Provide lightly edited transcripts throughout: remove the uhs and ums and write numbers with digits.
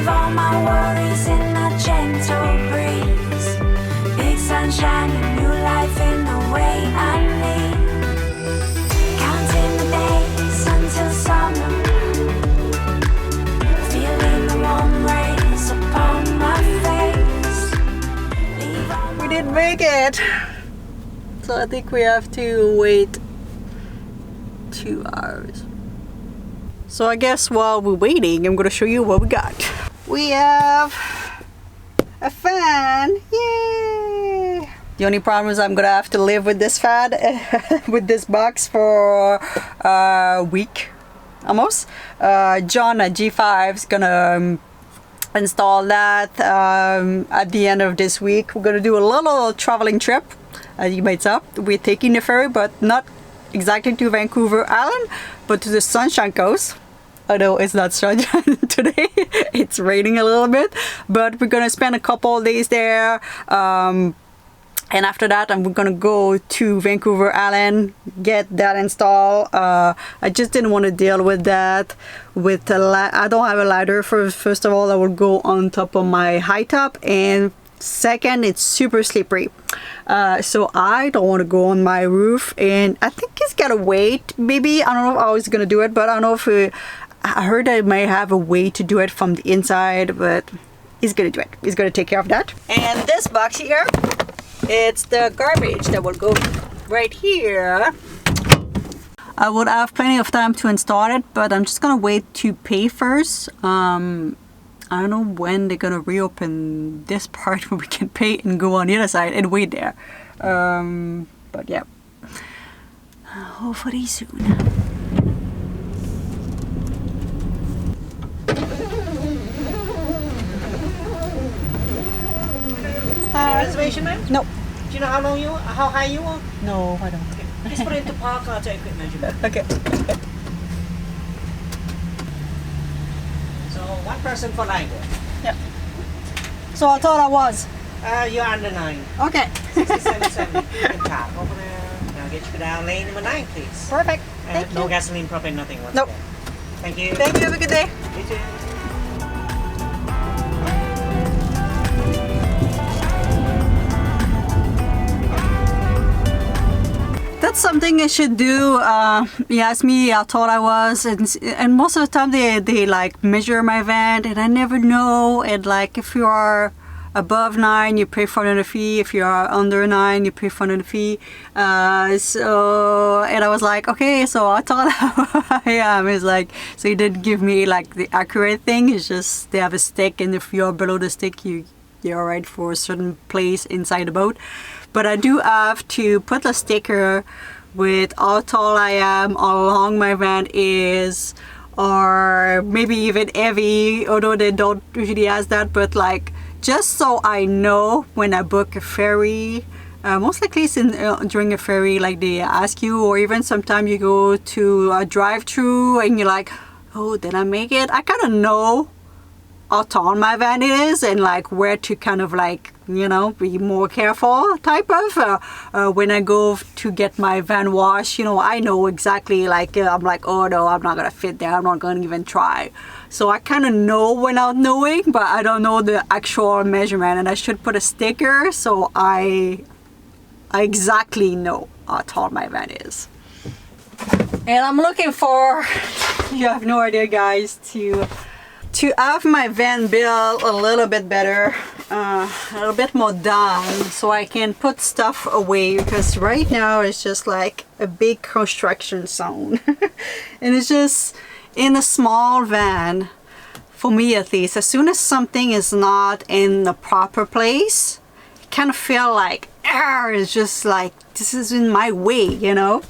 Leave all my worries in a gentle breeze. Big sunshine and new life in the way I need. Counting the days until summer. Feeling the warm rays upon my face. We didn't make it. So I think we have to wait 2 hours. So I guess while we're waiting, I'm gonna show you what we got. We have a fan. Yay! The only problem is I'm gonna have to live with this fan, with this box for a week almost. John at G5 is gonna install that at the end of this week. We're gonna do a little traveling trip. You might say we're taking the ferry, but not exactly to Vancouver Island, but to the Sunshine Coast. Although it's not sunshine today, it's raining a little bit, but we're gonna spend a couple of days there, and after that I'm gonna go to Vancouver Island, get that installed. I just didn't want to deal with that with I don't have a ladder. First of all, I will go on top of my high top, and second, it's super slippery, so I don't want to go on my roof, and I think it's gotta wait. Maybe I don't know how it's gonna do it, but I don't know if I heard I might have a way to do it from the inside, but he's gonna do it. He's gonna take care of that. And this box here, it's the garbage that will go right here. I would have plenty of time to install it, but I'm just gonna wait to pay first. I don't know when they're gonna reopen this part where we can pay and go on the other side and wait there. But yeah, hopefully soon. Reservation, ma'am? No. Do you know how high you are? No, I don't. Okay. Just put it into park. I'll take a quick measurement. Okay. So 1 person for 9. Yeah. So I thought I was. You're under 9. Okay. 67, 70. You can park over there. Now get you down lane number 9, please. Perfect. Thank No you. gasoline, propane, nothing once Nope. again. Thank you. Thank you. Have a good day. You too. That's something I should do. He asked me how tall I was, and most of the time they like measure my van, and I never know. And like if you are above 9, you pay $400 fee. If you are under 9, you pay $400 fee. So and I was like, okay, so how tall I am. It's like, so he didn't give me like the accurate thing. It's just they have a stick, and if you're below the stick, you're alright for a certain place inside the boat. But I do have to put a sticker with how tall I am, how long my van is, or maybe even heavy, although they don't usually ask that, but like just so I know when I book a ferry. Most likely it's during a ferry, like they ask you, or even sometimes you go to a drive-through and you're like, oh, did I make it? I kind of know how tall my van is and like where to kind of like, you know, be more careful type of when I go to get my van washed, you know, I know exactly like I'm like, oh no, I'm not gonna fit there, I'm not gonna even try. So I kind of know without knowing, but I don't know the actual measurement, and I should put a sticker so I exactly know how tall my van is. And I'm looking for, you have no idea guys, to have my van built a little bit better, a little bit more down, so I can put stuff away, because right now it's just like a big construction zone. And it's just in a small van, for me at least, as soon as something is not in the proper place, I kind of feel like, it's just like, this is in my way, you know.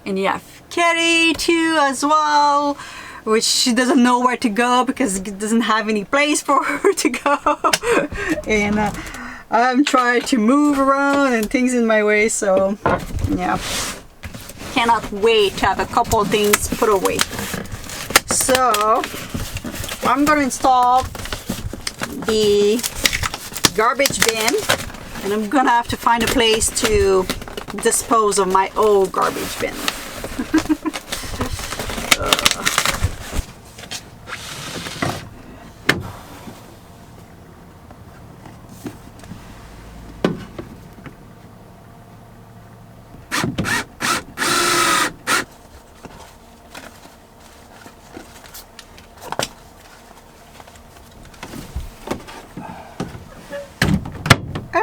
And you have Kitty too as well, which she doesn't know where to go because it doesn't have any place for her to go. And I'm trying to move around and things in my way, so yeah, cannot wait to have a couple of things put away. So I'm gonna install the garbage bin, and I'm gonna have to find a place to dispose of my old garbage bin.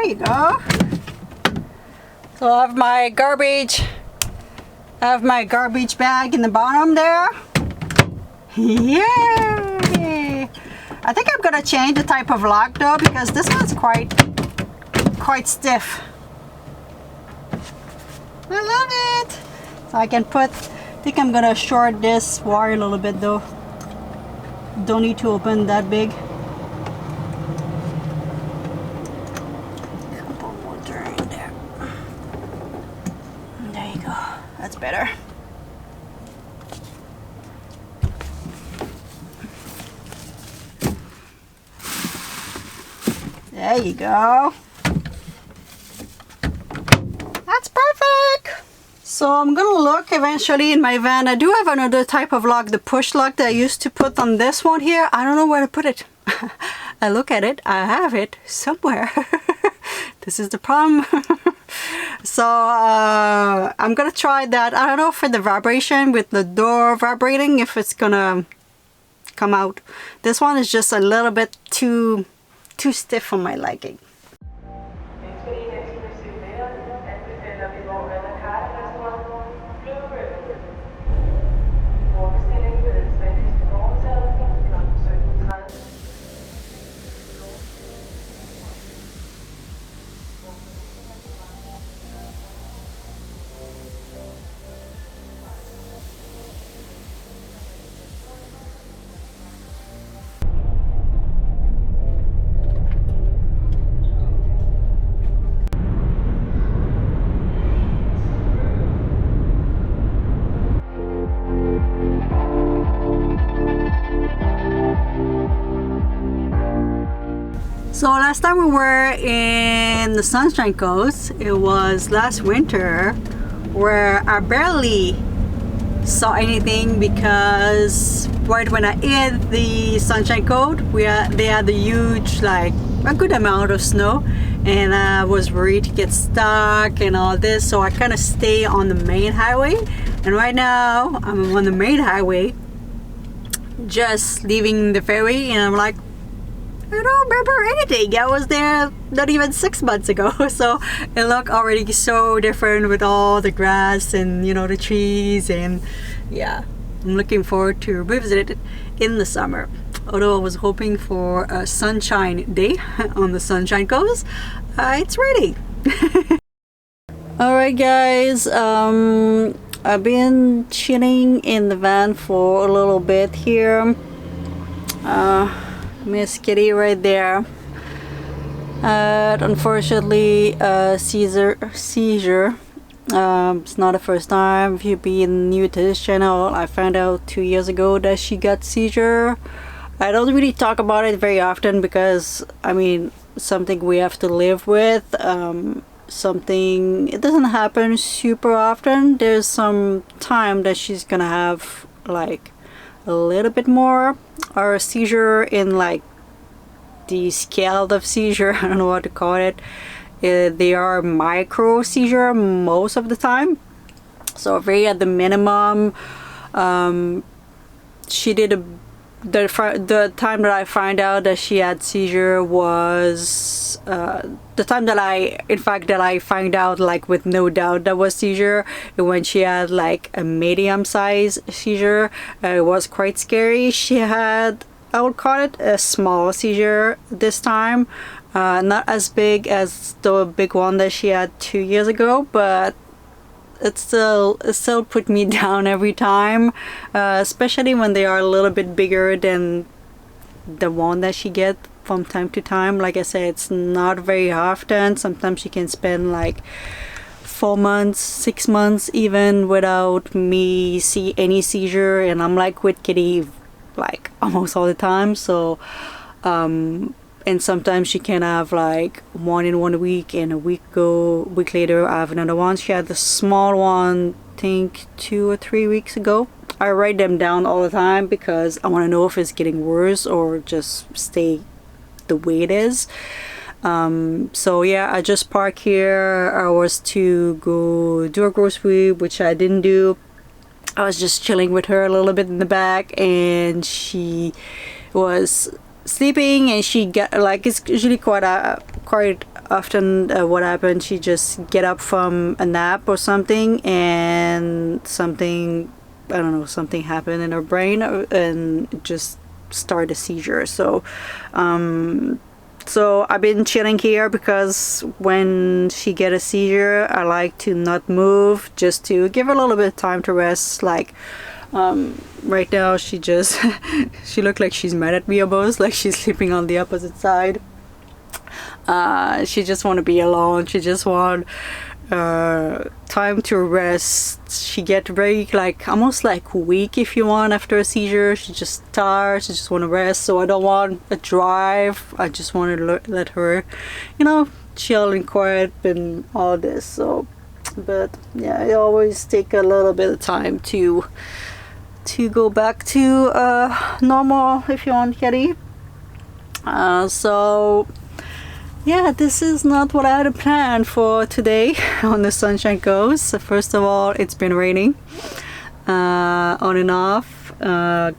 There you go. So I have my garbage. I have my garbage bag in the bottom there. Yay! I think I'm gonna change the type of lock though, because this one's quite stiff. I love it. So I can I think I'm gonna short this wire a little bit though. Don't need to open that big. Couple more turn there. There you go. That's better. There you go. That's perfect. So I'm gonna look eventually in my van. I do have another type of lock, the push lock that I used to put on this one here. I don't know where to put it. I look at it, I have it somewhere. This is the problem. So I'm gonna try that. I don't know for the vibration with the door vibrating, if it's gonna come out. This one is just a little bit too stiff for my liking. So last time we were in the Sunshine Coast, it was last winter, where I barely saw anything because right when I hit the Sunshine Coast, they had a huge, like a good amount of snow, and I was worried to get stuck and all this, so I kind of stay on the main highway. And right now I'm on the main highway, just leaving the ferry, and I'm like, I don't remember anything. I was there not even 6 months ago. So it looked already so different with all the grass and, you know, the trees. And yeah, I'm looking forward to revisit it in the summer. Although I was hoping for a sunshine day on the Sunshine Coast, it's ready. Alright guys, I've been chilling in the van for a little bit here. Miss Kitty right there. Unfortunately, seizure. It's not the first time. If you've been new to this channel, I found out 2 years ago that she got seizure. I don't really talk about it very often because, I mean, something we have to live with. It doesn't happen super often. There's some time that she's gonna have like a little bit more, or a seizure in like the scale of seizure. I don't know what to call it. They are micro seizure most of the time, so very at the minimum. She did the time that I find out that she had seizure was the time that I find out, like with no doubt that was seizure, when she had like a medium size seizure. It was quite scary. She had, I would call it a small seizure this time, not as big as the big one that she had 2 years ago, but it still put me down every time, especially when they are a little bit bigger than the one that she get from time to time. Like I said, it's not very often. Sometimes she can spend like 4 months, 6 months even without me see any seizure, and I'm like with Kitty like almost all the time. So and sometimes she can have like one in 1 week, and a week later I have another one. She had the small one, I think 2 or 3 weeks ago. I write them down all the time because I want to know if it's getting worse or just stay the way it is. So yeah, I just parked here. I was to go do a grocery, which I didn't do. I was just chilling with her a little bit in the back, and she was sleeping, and she got like, it's usually quite often what happened, she just get up from a nap or something, and something, I don't know, something happened in her brain and just start a seizure. So so I've been chilling here because when she get a seizure, I like to not move, just to give her a little bit of time to rest. Like right now she just she looked like she's mad at me almost, like she's sleeping on the opposite side. She just want to be alone. She just want time to rest. She get very like almost like weak, if you want, after a seizure. She just tired. She just want to rest. So I don't want a drive. I just want to let her, you know, chill and quiet and all this. So, but yeah, it always take a little bit of time to go back to normal, if you want, Kitty. So yeah, this is not what I had planned for today on the Sunshine Coast. First of all, it's been raining on and off,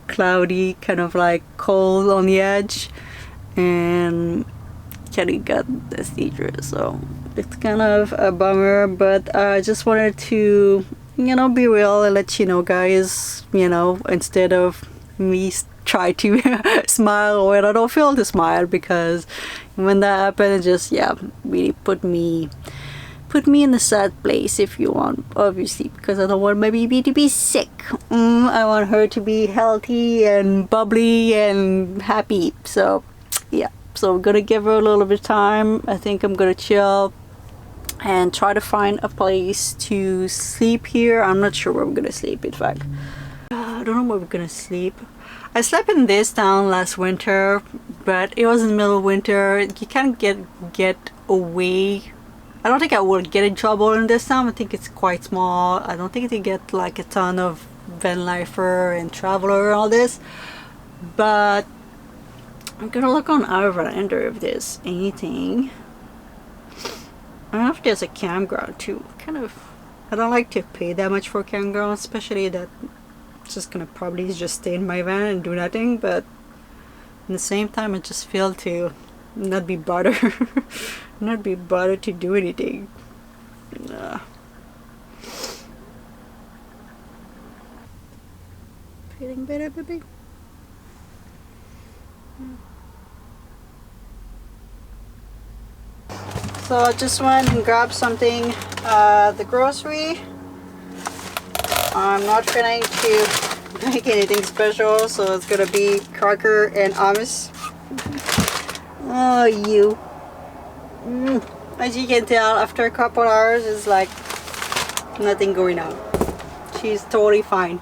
cloudy, kind of like cold on the edge, and Kelly got the seizure, so it's kind of a bummer. But I just wanted to, you know, be real and let you know, guys, you know, instead of me try to smile when I don't feel to smile, because when that happened, it just, yeah, really put me in a sad place, if you want, obviously, because I don't want my baby to be sick. I want her to be healthy and bubbly and happy. So yeah, so I'm gonna give her a little bit of time. I think I'm gonna chill and try to find a place to sleep here. I'm not sure where we're gonna sleep, in fact. I don't know where we're gonna sleep. I slept in this town last winter, but it was in the middle of winter. You can't get away. I don't think I would get in trouble in this town. I think it's quite small. I don't think they get like a ton of vanlifer and traveler and all this. But I'm gonna look on our veranda if there's anything. I don't know if there's a campground too. I don't like to pay that much for a campground, especially that just gonna probably just stay in my van and do nothing. But at the same time, I just feel to not be bothered to do anything. Feeling better, baby? So I just went and grabbed something at the grocery. I'm not feeling to make anything special, so it's gonna be cracker and hummus. Oh, you. As you can tell, after a couple hours, it's like nothing going on. She's totally fine.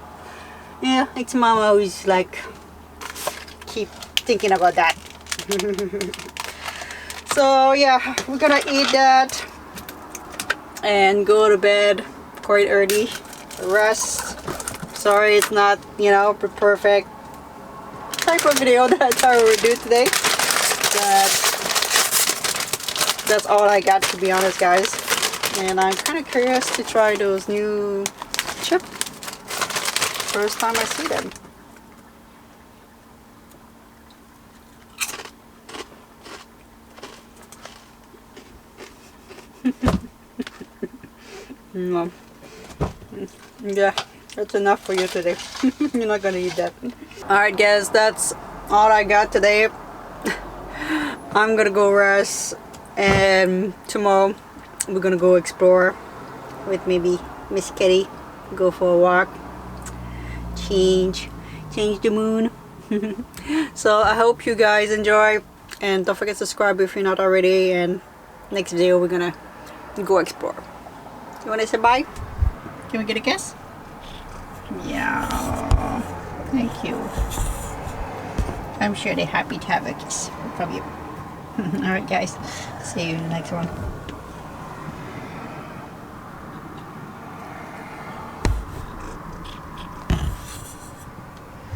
Yeah, it's mama who's like keep thinking about that. So yeah, we're gonna eat that and go to bed quite early. Rest. Sorry it's not, you know, perfect type of video that I would do today, but that's all I got, to be honest, guys. And I'm kind of curious to try those new chips. First time I see them. No. Yeah, that's enough for you today. You're not gonna eat that. Alright guys, that's all I got today. I'm gonna go rest, and tomorrow we're gonna go explore with maybe Miss Kitty, go for a walk, change the moon. So I hope you guys enjoy, and don't forget to subscribe if you're not already, and next video we're gonna go explore. You wanna say bye? Can we get a kiss? Yeah, thank you. I'm sure they're happy to have a kiss from you. Alright guys, see you in the next one.